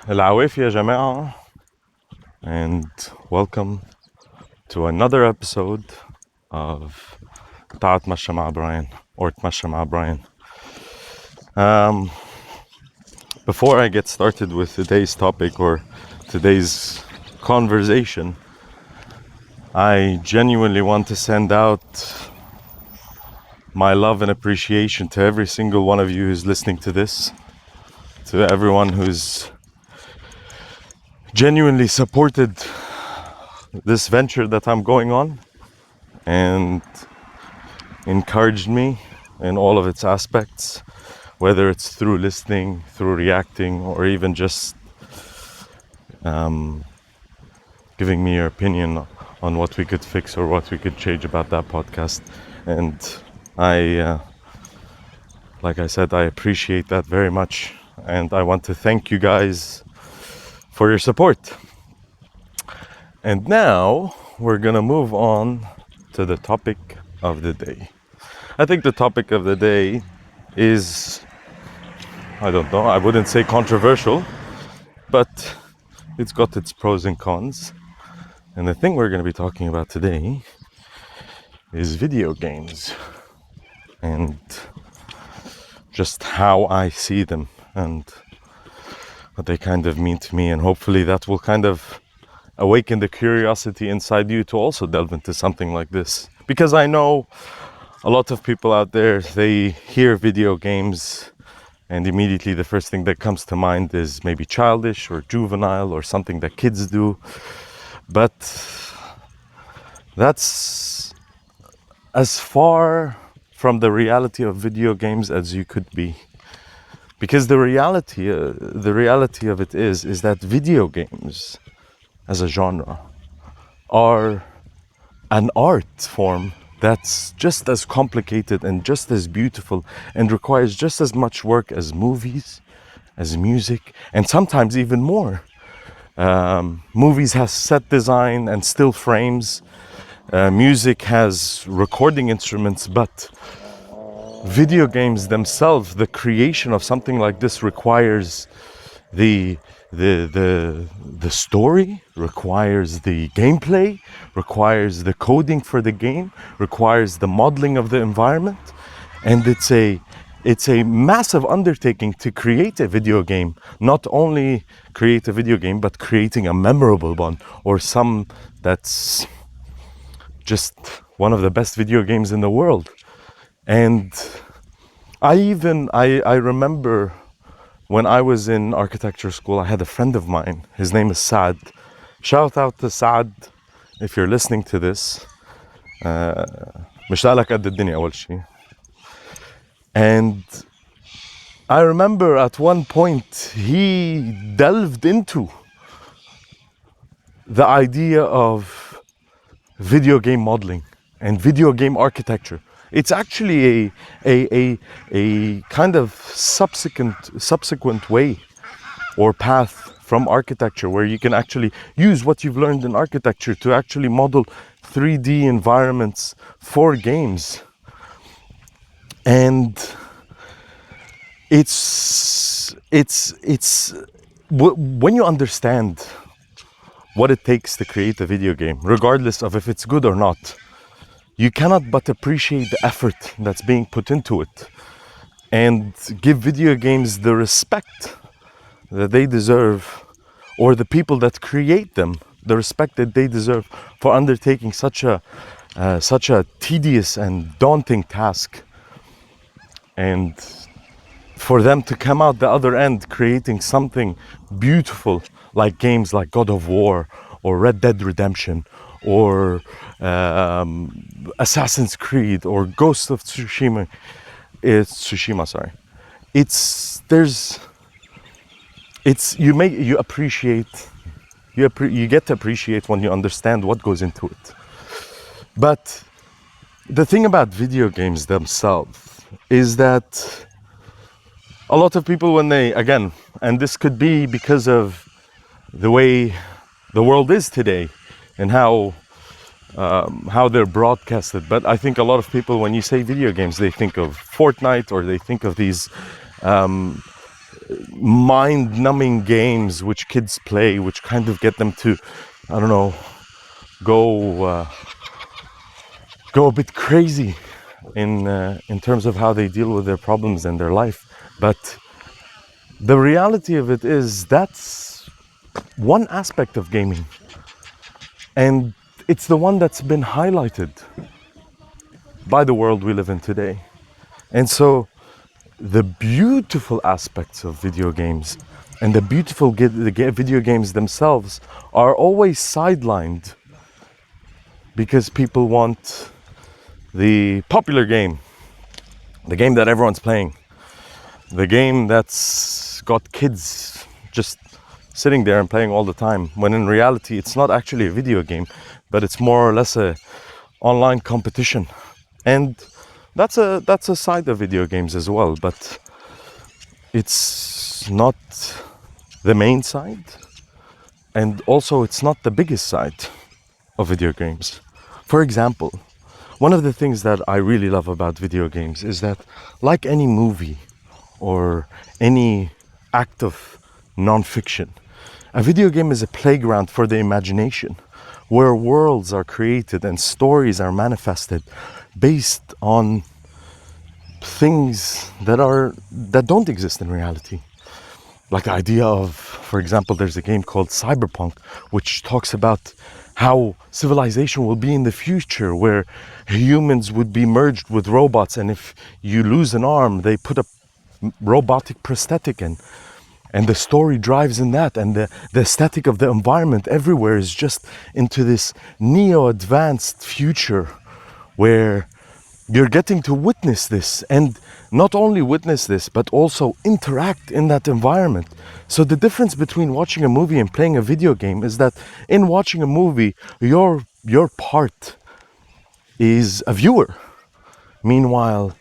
العوافي يا جماعة, and welcome to another episode of تعال اتمشى مع Brian or اتمشى مع Brian. Before I get started with today's topic or today's conversation, I genuinely want to send out my love and appreciation to every single one of you who's listening to this, to everyone who's genuinely supported this venture that I'm going on and encouraged me in all of its aspects, whether it's through listening, through reacting, or even just giving me your opinion on what we could fix or what we could change about that podcast. And like I said, I appreciate that very much, and I want to thank you guys for your support. And now we're gonna move on to the topic of the day. I think the topic of the day is, I don't know, I wouldn't say controversial, but it's got its pros and cons. And the thing we're going to be talking about today is video games and just how I see them and what they kind of mean to me. And hopefully that will kind of awaken the curiosity inside you to also delve into something like this. Because I know a lot of people out there, they hear video games and immediately the first thing that comes to mind is maybe childish or juvenile or something that kids do. But that's as far from the reality of video games as you could be. Because the reality of it is that video games as a genre are an art form that's just as complicated and just as beautiful and requires just as much work as movies, as music, and sometimes even more. Movies has set design and still frames. Music has recording instruments, but video games themselves, the creation of something like this requires the story, requires the gameplay, requires the coding for the game, requires the modeling of the environment, and it's a massive undertaking to create a video game. Not only create a video game, but creating a memorable one, or some that's just one of the best video games in the world. And I remember when I was in architecture school, I had a friend of mine. His name is Saad. Shout out to Saad if you're listening to this. مشتاق لك قد الدنيا أول شيء. And I remember at one point he delved into the idea of video game modeling and video game architecture. It's actually a kind of subsequent way or path from architecture where you can actually use what you've learned in architecture to actually model 3D environments for games. And it's when you understand what it takes to create a video game, regardless of if it's good or not, you cannot but appreciate the effort that's being put into it and give video games the respect that they deserve, or the people that create them the respect that they deserve for undertaking such a tedious and daunting task, and for them to come out the other end creating something beautiful like games like God of War or Red Dead Redemption or Assassin's Creed or Ghost of Tsushima. You get to appreciate when you understand what goes into it. But the thing about video games themselves is that a lot of people, when they, again, and this could be because of the way the world is today and how they're broadcasted, but I think a lot of people, when you say video games, they think of Fortnite or they think of these mind-numbing games which kids play, which kind of get them to, I don't know, go a bit crazy in terms of how they deal with their problems in their life. But the reality of it is that's one aspect of gaming, and it's the one that's been highlighted by the world we live in today. And so the beautiful aspects of video games and the beautiful video games themselves are always sidelined because people want the popular game, the game that everyone's playing, the game that's got kids just sitting there and playing all the time, when in reality it's not actually a video game, but it's more or less a online competition. And that's a side of video games as well, but it's not the main side, and also it's not the biggest side of video games. For example, one of the things that I really love about video games is that, like any movie or any act of non-fiction, a video game is a playground for the imagination, where worlds are created and stories are manifested based on things that don't exist in reality. Like the idea of, for example, there's a game called Cyberpunk, which talks about how civilization will be in the future, where humans would be merged with robots, and if you lose an arm, they put a robotic prosthetic in. And the story drives in that, and the aesthetic of the environment everywhere is just into this neo-advanced future where you're getting to witness this, and not only witness this, but also interact in that environment. So the difference between watching a movie and playing a video game is that in watching a movie, your part is a viewer. Meanwhile,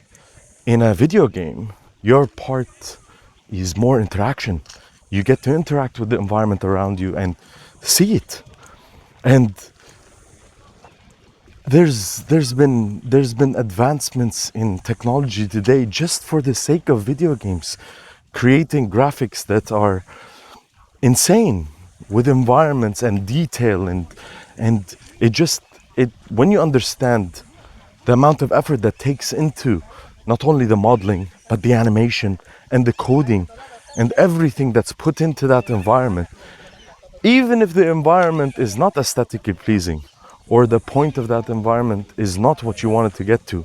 in a video game, your part is more interaction. You get to interact with the environment around you and see it. And there's been advancements in technology today just for the sake of video games, creating graphics that are insane with environments and detail, and it when you understand the amount of effort that takes into not only the modeling but the animation and the coding and everything that's put into that environment, even if the environment is not aesthetically pleasing, or the point of that environment is not what you wanted to get to,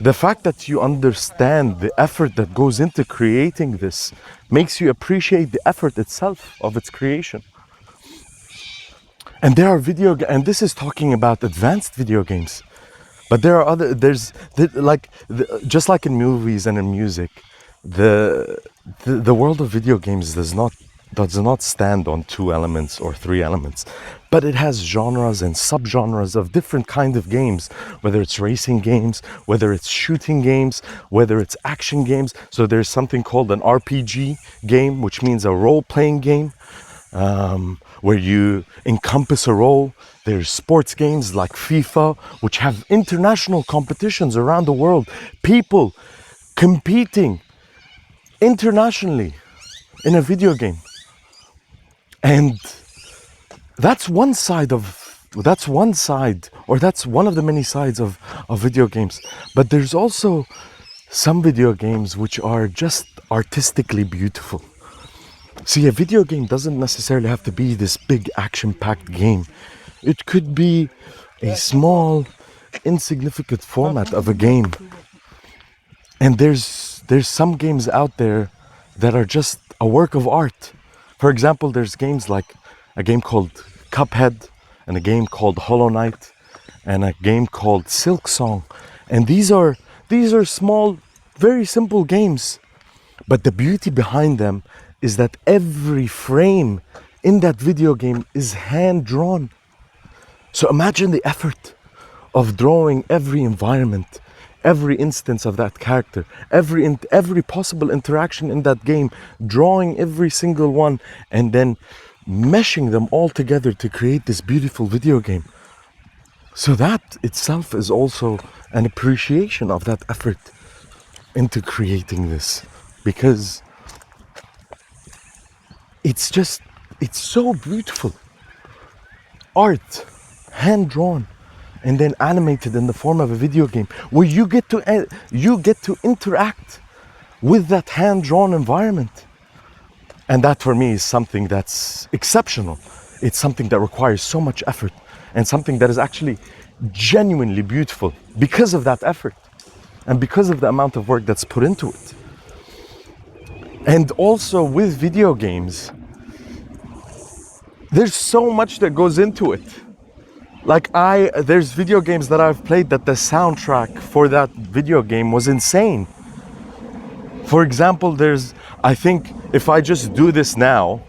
the fact that you understand the effort that goes into creating this makes you appreciate the effort itself of its creation. And there are and this is talking about advanced video games, but there are just like in movies and in music, the world of video games does not stand on 2 elements or 3 elements, but it has genres and subgenres of different kind of games, whether it's racing games, whether it's shooting games, whether it's action games. So there's something called an RPG game, which means a role-playing game, where you encompass a role. There's sports games like FIFA, which have international competitions around the world, people competing internationally in a video game. And that's one of the many sides of video games. But there's also some video games which are just artistically beautiful. See, a video game doesn't necessarily have to be this big action-packed game. It could be a small, insignificant format of a game. And there's some games out there that are just a work of art. For example, there's games like a game called Cuphead, and a game called Hollow Knight, and a game called Silksong. And these are small, very simple games. But the beauty behind them is that every frame in that video game is hand-drawn. So imagine the effort of drawing every environment, every instance of that character, every possible interaction in that game, drawing every single one, and then meshing them all together to create this beautiful video game. So that itself is also an appreciation of that effort into creating this, because it's so beautiful. Art, hand drawn, and then animated in the form of a video game, where you get to interact with that hand drawn environment. And that for me is something that's exceptional. It's something that requires so much effort, and something that is actually genuinely beautiful because of that effort and because of the amount of work that's put into it. And also with video games, there's so much that goes into it. Like there's video games that I've played that the soundtrack for that video game was insane. For example, I think if I just do this now,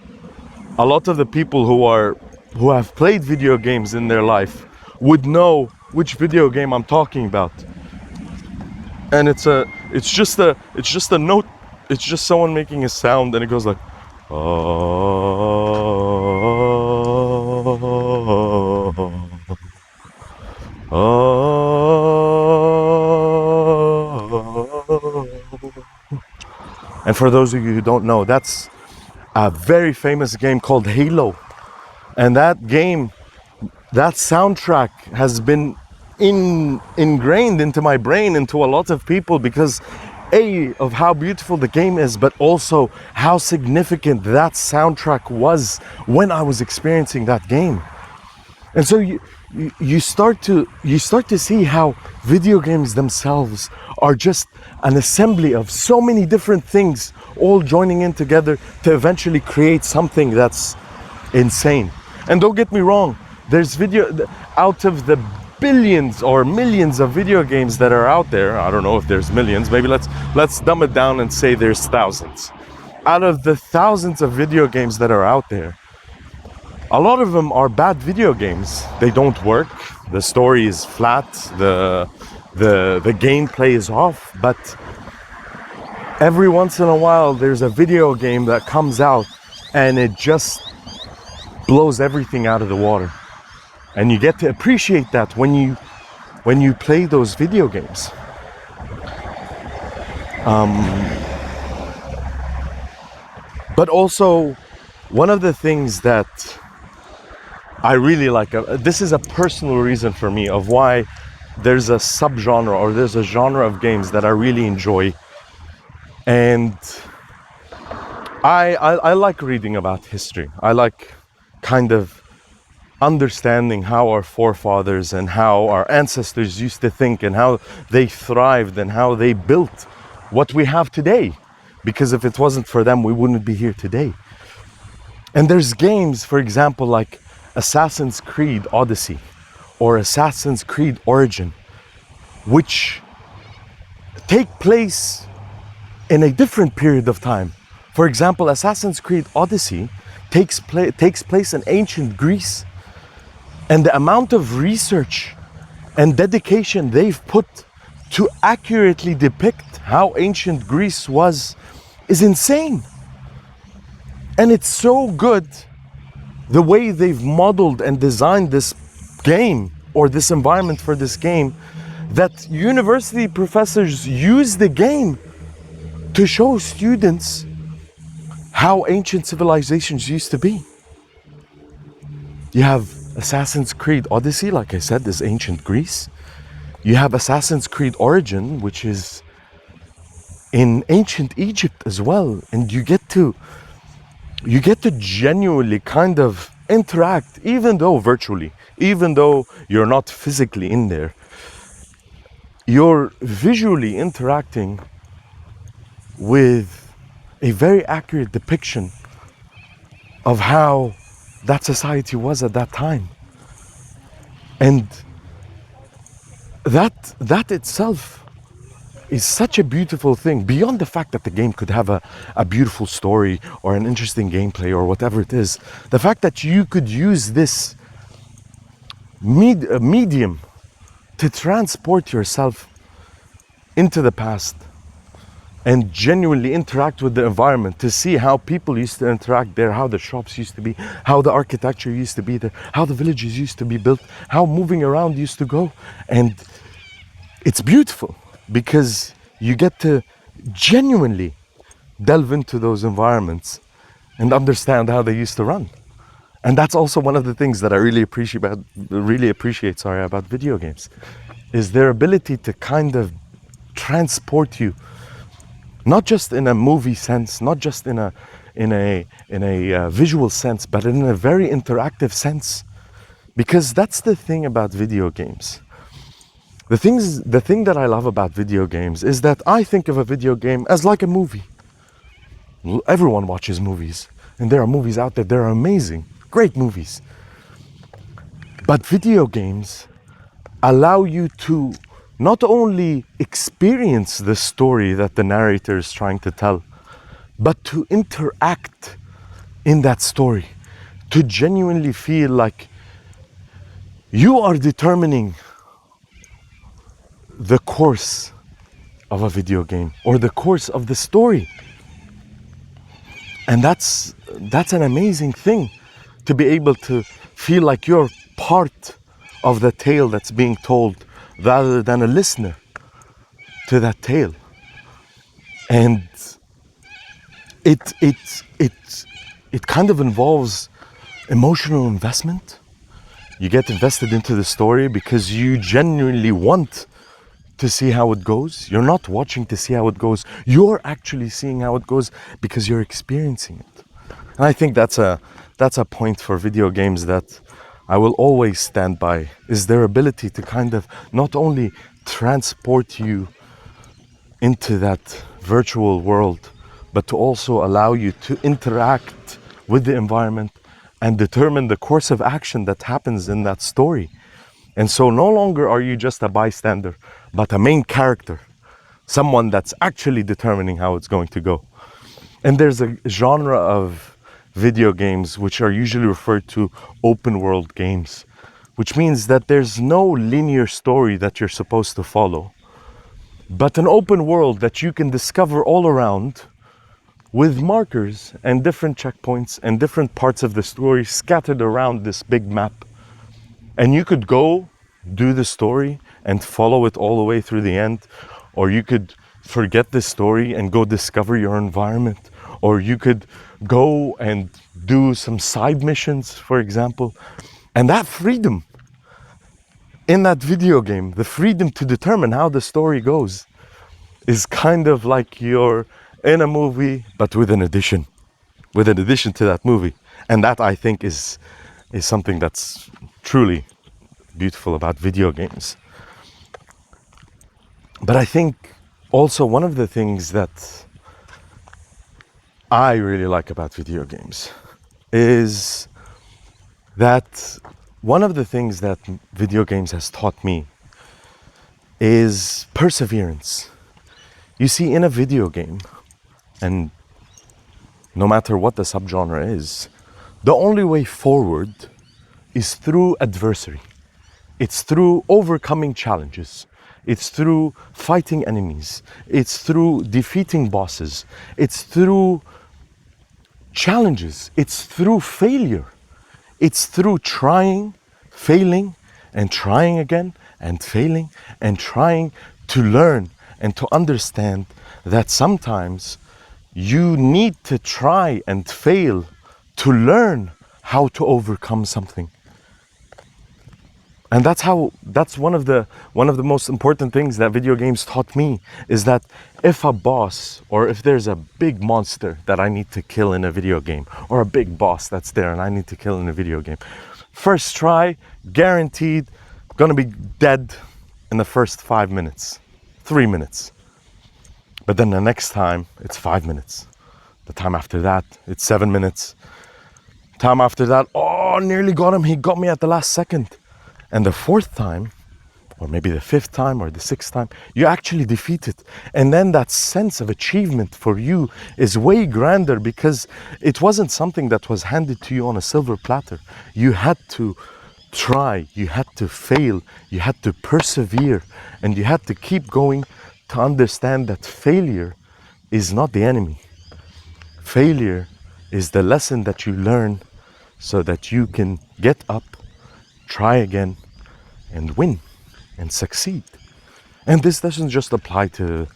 a lot of the people who have played video games in their life would know which video game I'm talking about. And it's just a note, it's just someone making a sound, and it goes like, And for those of you who don't know, that's a very famous game called Halo. And that game, that soundtrack has been ingrained into my brain, into a lot of people, because of how beautiful the game is, but also how significant that soundtrack was when I was experiencing that game. And so you start to see how video games themselves are just an assembly of so many different things all joining in together to eventually create something that's insane. And don't get me wrong, there's out of the billions or millions of video games that are out there. I don't know if there's millions, maybe let's dumb it down and say there's thousands. Out of the thousands of video games that are out there, a lot of them are bad video games. They don't work, the story is flat, the gameplay is off, but every once in a while there's a video game that comes out and it just blows everything out of the water. And you get to appreciate that when you play those video games. But also, one of the things that I really like, this is a personal reason for me of why there's a subgenre or there's a genre of games that I really enjoy. And I like reading about history. I like kind of understanding how our forefathers and how our ancestors used to think, and how they thrived and how they built what we have today. Because if it wasn't for them, we wouldn't be here today. And there's games, for example, like Assassin's Creed Odyssey or Assassin's Creed Origin, which take place in a different period of time. For example, Assassin's Creed Odyssey takes place in ancient Greece. And the amount of research and dedication they've put to accurately depict how ancient Greece was is insane. And it's so good the way they've modeled and designed this game, or this environment for this game, that university professors use the game to show students how ancient civilizations used to be. You have Assassin's Creed Odyssey, like I said, is ancient Greece. You have Assassin's Creed Origin, which is in ancient Egypt as well. And you get to genuinely kind of interact, even though virtually, even though you're not physically in there, you're visually interacting with a very accurate depiction of how that society was at that time. And that itself is such a beautiful thing, beyond the fact that the game could have a beautiful story or an interesting gameplay or whatever it is. The fact that you could use this medium to transport yourself into the past and genuinely interact with the environment, to see how people used to interact there, how the shops used to be, how the architecture used to be there, how the villages used to be built, how moving around used to go. And it's beautiful because you get to genuinely delve into those environments and understand how they used to run. And that's also one of the things that I really appreciate about video games, is their ability to kind of transport you, not just in a movie sense, not just in a visual sense, but in a very interactive sense. Because that's the thing about video games. The thing that I love about video games is that I think of a video game as like a movie. Everyone watches movies, and there are movies out there that are amazing, great movies. But video games allow you to not only experience the story that the narrator is trying to tell, but to interact in that story, to genuinely feel like you are determining the course of a video game or the course of the story. And that's an amazing thing, to be able to feel like you're part of the tale that's being told rather than a listener to that tale. And it kind of involves emotional investment. You get invested into the story because you genuinely want to see how it goes. You're not watching to see how it goes. You're actually seeing how it goes because you're experiencing it. And I think that's a point for video games that I will always stand by, is their ability to kind of not only transport you into that virtual world, but to also allow you to interact with the environment and determine the course of action that happens in that story. And so no longer are you just a bystander, but a main character, someone that's actually determining how it's going to go. And there's a genre of video games which are usually referred to open world games, which means that there's no linear story that you're supposed to follow, but an open world that you can discover all around with markers and different checkpoints and different parts of the story scattered around this big map. And you could go do the story and follow it all the way through the end, or you could forget the story and go discover your environment, or you could go and do some side missions, for example. And that freedom in that video game, the freedom to determine how the story goes, is kind of like you're in a movie, but with an addition to that movie. And that, I think, is something that's truly beautiful about video games. But I think also one of the things that I really like about video games is that one of the things that video games has taught me is perseverance. You see, in a video game, and no matter what the subgenre is, the only way forward is through adversity. It's through overcoming challenges. It's through fighting enemies. It's through defeating bosses. It's through challenges. It's through failure. It's through trying, failing, and trying again, and failing, and trying to learn and to understand that sometimes you need to try and fail to learn how to overcome something. And that's one of the most important things that video games taught me, is that if a boss, or if there's a big monster that I need to kill in a video game, or a big boss that's there and I need to kill in a video game, first try, guaranteed, gonna be dead in the first 5 minutes, 3 minutes. But then the next time, it's 5 minutes. The time after that, it's 7 minutes. Time after that, oh, nearly got him, he got me at the last second. And the fourth time, or maybe the fifth time or the sixth time, you actually defeat it. And then that sense of achievement for you is way grander, because it wasn't something that was handed to you on a silver platter. You had to try, you had to fail, you had to persevere, and you had to keep going to understand that failure is not the enemy. Failure is the lesson that you learn so that you can get up, try again, and win and succeed. And this doesn't just apply to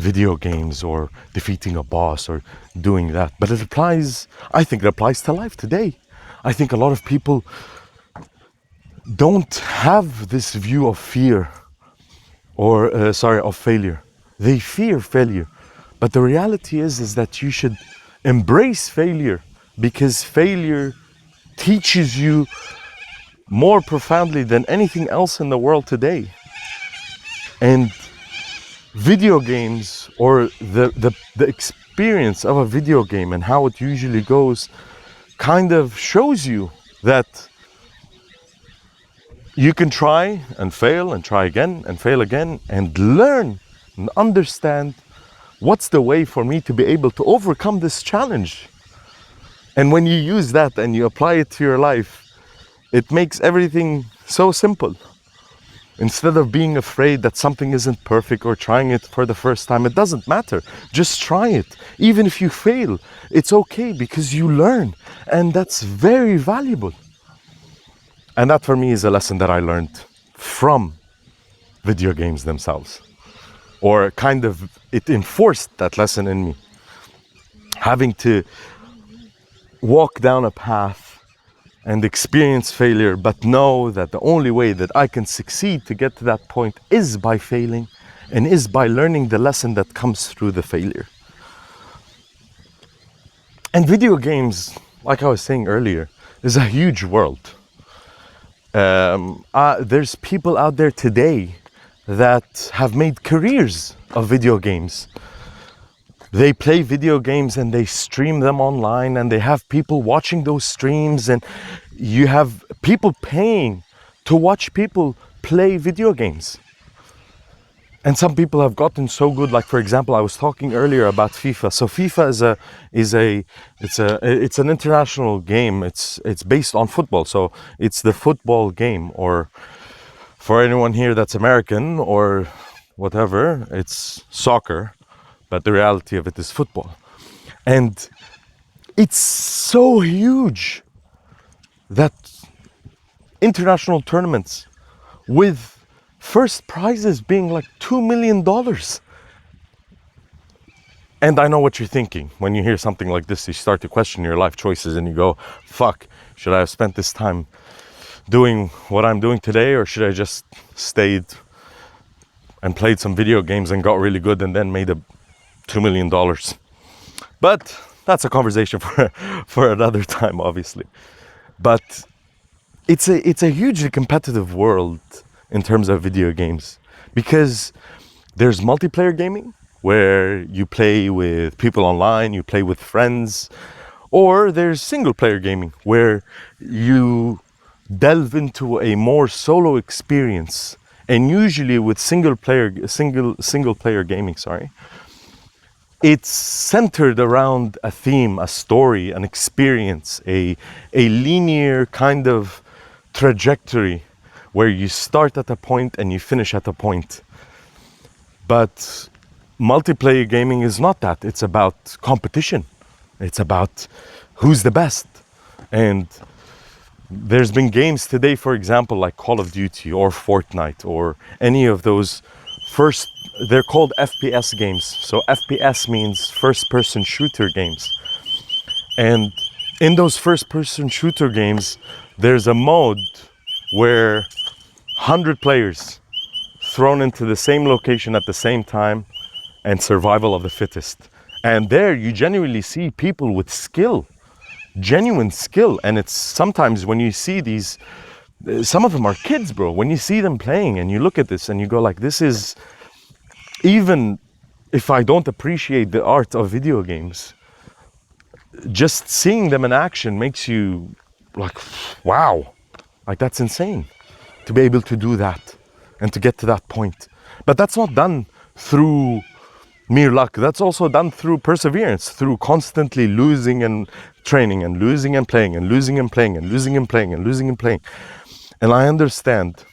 video games or defeating a boss or doing that. But I think it applies to life today. I think a lot of people don't have this view of fear of failure. They fear failure. But the reality is that you should embrace failure, because failure teaches you more profoundly than anything else in the world today. And video games, or the experience of a video game and how it usually goes, kind of shows you that you can try and fail and try again and fail again and learn and understand what's the way for me to be able to overcome this challenge. And when you use that and you apply it to your life, it makes everything so simple. Instead of being afraid that something isn't perfect or trying it for the first time, it doesn't matter. Just try it. Even if you fail, it's okay, because you learn. And that's very valuable. And that for me is a lesson that I learned from video games themselves. Or kind of, it enforced that lesson in me. Having to walk down a path and experience failure, but know that the only way that I can succeed to get to that point is by failing, and is by learning the lesson that comes through the failure. And video games, like I was saying earlier, is a huge world. There's people out there today that have made careers of video games. They play video games and they stream them online, and they have people watching those streams, and you have people paying to watch people play video games. And some people have gotten so good, like for example, I was talking earlier about FIFA. So FIFA it's an international game. It's based on football. So it's the football game, or for anyone here that's American or whatever, it's soccer, but the reality of it is football. And it's so huge that international tournaments with first prizes being like $2 million. And I know what you're thinking. When you hear something like this, you start to question your life choices and you go, fuck, should I have spent this time doing what I'm doing today, or should I just stayed and played some video games and got really good and then made $2 million? But that's a conversation for another time, obviously. But it's a hugely competitive world in terms of video games, because there's multiplayer gaming where you play with people online, you play with friends, or there's single player gaming where you delve into a more solo experience. And usually with single player gaming, it's centered around a theme, a story, an experience, a linear kind of trajectory where you start at a point and you finish at a point. But multiplayer gaming is not that. It's about competition. It's about who's the best. And there's been games today, for example, like Call of Duty or Fortnite or any of those they're called FPS games. So FPS means first person shooter games. And in those first person shooter games, there's a mode where 100 players thrown into the same location at the same time, and survival of the fittest. And there you genuinely see people with skill, genuine skill. And it's sometimes when you see these, some of them are kids, bro. When you see them playing and you look at this and you go like, this is, even if I don't appreciate the art of video games, just seeing them in action makes you like, wow, like that's insane to be able to do that and to get to that point. But that's not done through mere luck. That's also done through perseverance, through constantly losing and training and losing and playing and losing and playing and losing and playing and losing and playing. And I understand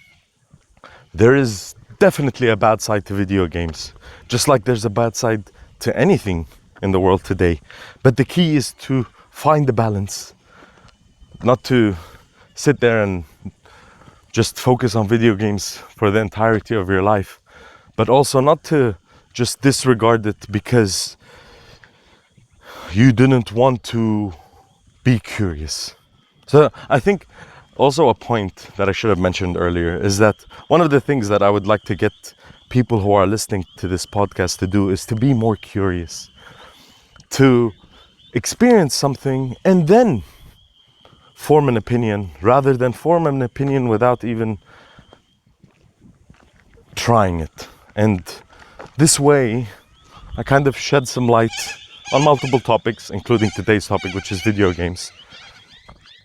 there is definitely a bad side to video games, just like there's a bad side to anything in the world today. But the key is to find the balance, not to sit there and just focus on video games for the entirety of your life, but also not to just disregard it because you didn't want to be curious. So I think also a point that I should have mentioned earlier is that one of the things that I would like to get people who are listening to this podcast to do is to be more curious, to experience something and then form an opinion rather than form an opinion without even trying it. And this way, I kind of shed some light on multiple topics, including today's topic, which is video games.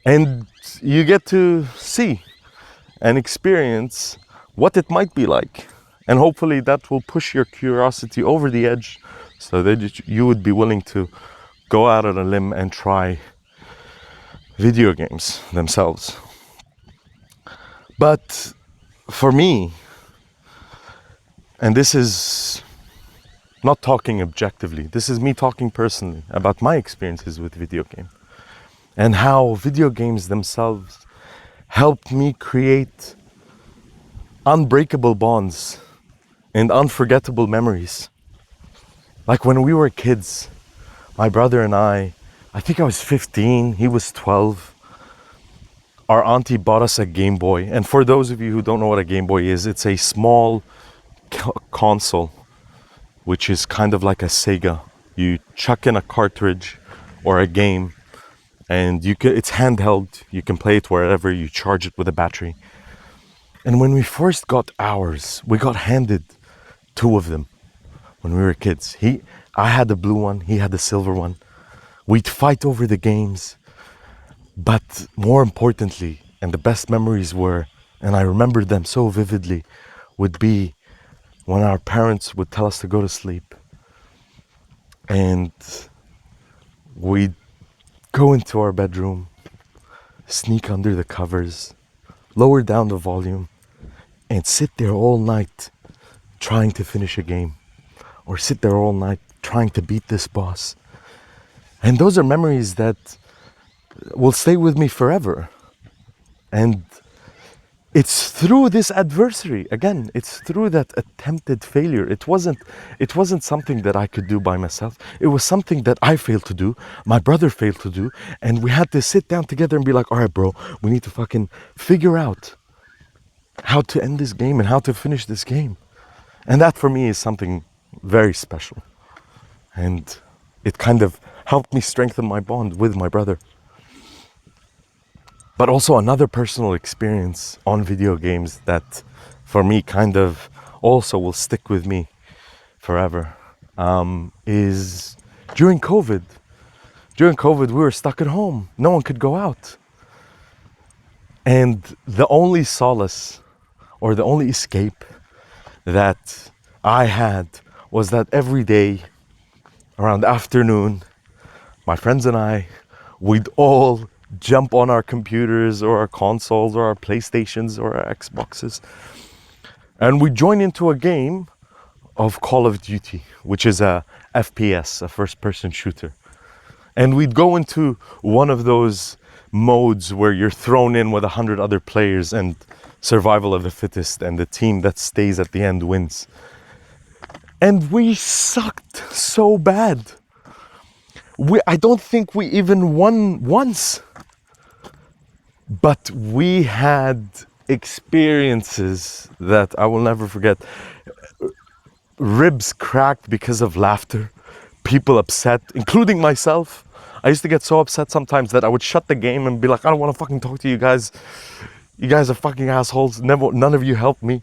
And you get to see and experience what it might be like. And hopefully that will push your curiosity over the edge so that you would be willing to go out on a limb and try video games themselves. But for me, and this is not talking objectively, this is me talking personally about my experiences with video game and how video games themselves helped me create unbreakable bonds and unforgettable memories. Like when we were kids, my brother and I think I was 15, he was 12. Our auntie bought us a Game Boy. And for those of you who don't know what a Game Boy is, it's a small console, which is kind of like a Sega. You chuck in a cartridge or a game and it's handheld. You can play it wherever, you charge it with a battery. And when we first got ours, we got handed 2 of them when we were kids. I had the blue one, he had the silver one. We'd fight over the games. But more importantly, and the best memories were, and I remember them so vividly, would be when our parents would tell us to go to sleep. And we'd go into our bedroom, sneak under the covers, lower down the volume, and sit there all night trying to finish a game. Or sit there all night trying to beat this boss. And those are memories that will stay with me forever. And it's through this adversary, again, it's through that attempted failure. It wasn't something that I could do by myself. It was something that I failed to do, my brother failed to do, and we had to sit down together and be like, all right, bro, we need to fucking figure out how to end this game and how to finish this game. And that for me is something very special. And it kind of helped me strengthen my bond with my brother. But also another personal experience on video games that for me kind of also will stick with me forever is during COVID. During COVID, we were stuck at home. No one could go out. And the only solace or the only escape that I had was that every day around afternoon, my friends and I, we'd all jump on our computers or our consoles or our PlayStations or our Xboxes, and we join into a game of Call of Duty, which is a FPS, a first-person shooter. And we'd go into one of those modes where you're thrown in with 100 other players and survival of the fittest, and the team that stays at the end wins. And we sucked so bad. I don't think we even won once. But we had experiences that I will never forget. Ribs cracked because of laughter. People upset, including myself. I used to get so upset sometimes that I would shut the game and be like, I don't want to fucking talk to you guys. You guys are fucking assholes. None of you helped me.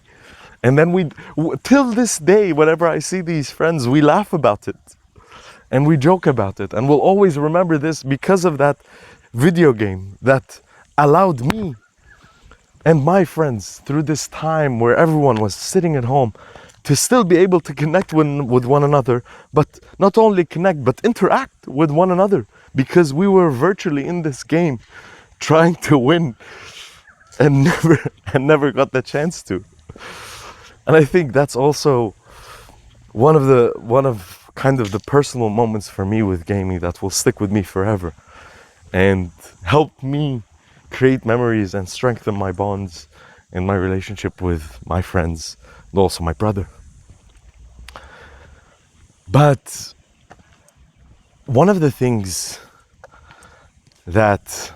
And then till this day, whenever I see these friends, we laugh about it. And we joke about it. And we'll always remember this because of that video game that allowed me and my friends through this time where everyone was sitting at home to still be able to connect with one another, but not only connect, but interact with one another, because we were virtually in this game trying to win and never got the chance to. And I think that's also one of kind of the personal moments for me with gaming that will stick with me forever and help me create memories and strengthen my bonds in my relationship with my friends and also my brother. But one of the things that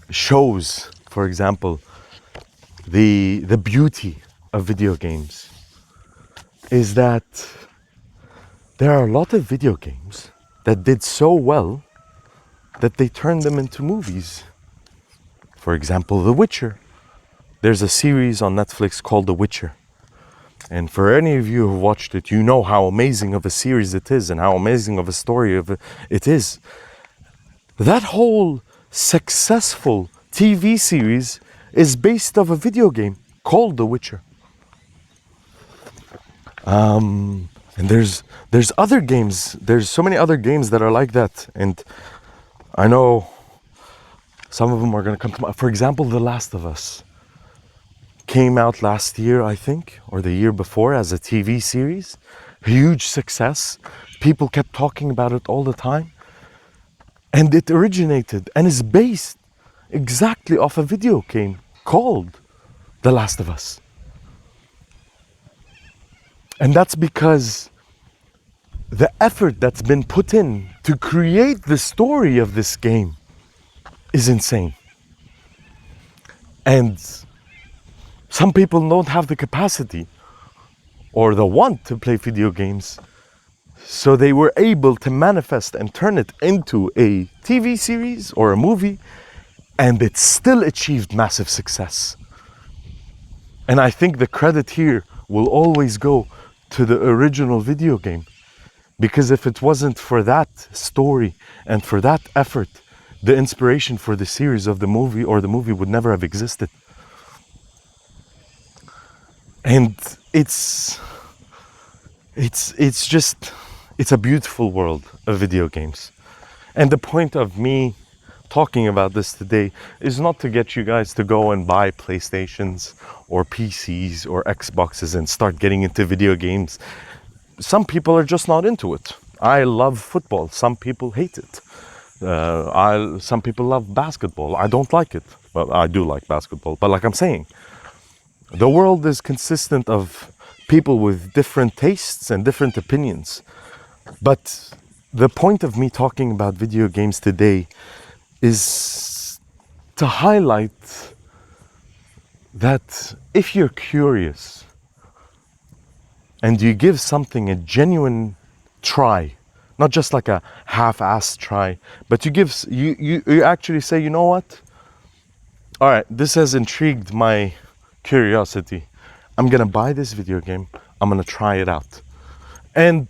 shows, for example, the beauty of video games is that there are a lot of video games that did so well that they turned them into movies. For example, The Witcher. There's a series on Netflix called The Witcher. And for any of you who watched it, you know how amazing of a series it is and how amazing of a story it is. That whole successful TV series is based off a video game called The Witcher. And there's other games. There's so many other games that are like that. And I know some of them are going to come to mind. For example, The Last of Us came out last year, I think, or the year before as a TV series. Huge success. People kept talking about it all the time. And it originated and is based exactly off a video game called The Last of Us. And that's because the effort that's been put in to create the story of this game is insane. And some people don't have the capacity or the want to play video games, so they were able to manifest and turn it into a TV series or a movie, and it still achieved massive success. And I think the credit here will always go to the original video game, because if it wasn't for that story and for that effort, the inspiration for the series of the movie or the movie would never have existed. And it's a beautiful world of video games. And the point of me talking about this today is not to get you guys to go and buy PlayStations or PCs or Xboxes and start getting into video games. Some people are just not into it. I love football. Some people hate it. Some people love basketball. I don't like it. Well, I do like basketball. But like I'm saying, the world is consistent of people with different tastes and different opinions. But the point of me talking about video games today is to highlight that if you're curious and you give something a genuine try, not just like a half-assed try, but you actually say, you know what? All right, this has intrigued my curiosity. I'm gonna buy this video game. I'm gonna try it out. And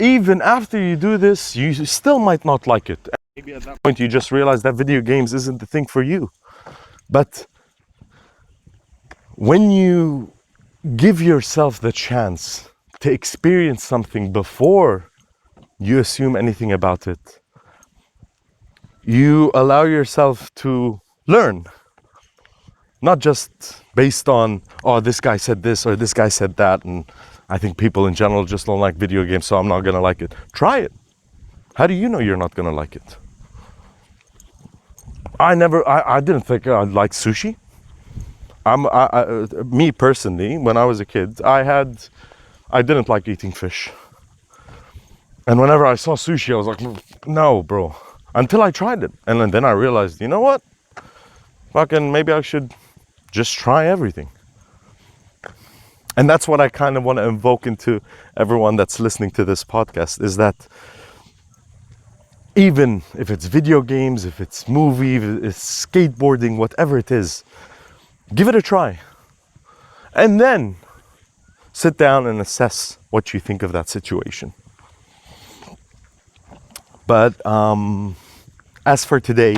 even after you do this, you still might not like it. Maybe at that point you just realize that video games isn't the thing for you. But when you give yourself the chance to experience something before you assume anything about it, you allow yourself to learn. Not just based on, oh, this guy said this or this guy said that, and I think people in general just don't like video games, so I'm not gonna like it. Try it. How do you know you're not gonna like it? I didn't think I'd like sushi. Me personally, when I was a kid, I didn't like eating fish. And whenever I saw sushi, I was like, no, bro. Until I tried it. And then I realized, you know what? Fucking maybe I should just try everything. And that's what I kind of want to invoke into everyone that's listening to this podcast, is that even if it's video games, if it's movie, if it's skateboarding, whatever it is, give it a try. And then sit down and assess what you think of that situation. But as for today,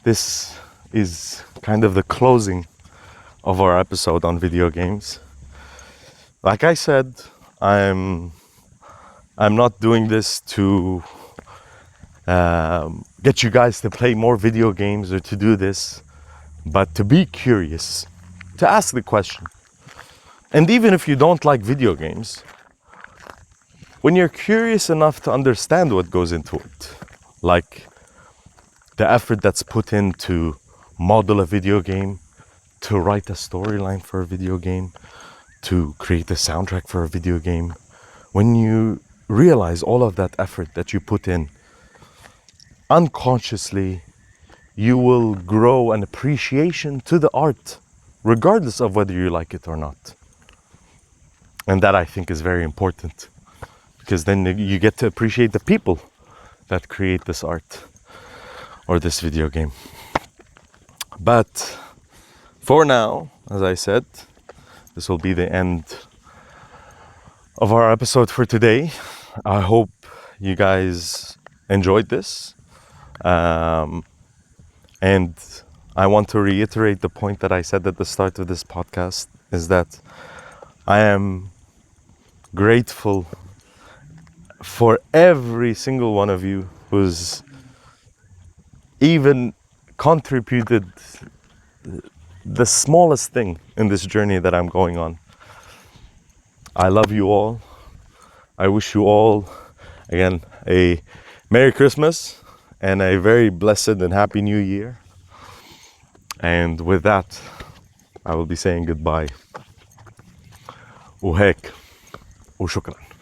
this is kind of the closing of our episode on video games. Like I said, I'm not doing this to get you guys to play more video games or to do this, but to be curious, to ask the question. And even if you don't like video games, when you're curious enough to understand what goes into it, like the effort that's put in to model a video game, to write a storyline for a video game, to create a soundtrack for a video game, when you realize all of that effort that you put in, unconsciously, you will grow an appreciation to the art, regardless of whether you like it or not. And that, I think, is very important, because then you get to appreciate the people that create this art or this video game. But for now, as I said, this will be the end of our episode for today. I hope you guys enjoyed this. And I want to reiterate the point that I said at the start of this podcast, is that I am grateful for every single one of you who's even contributed the smallest thing in this journey that I'm going on. I love you all. I wish you all, again, a Merry Christmas and a very blessed and happy New Year. And with that, I will be saying goodbye. وهيك وشكرا.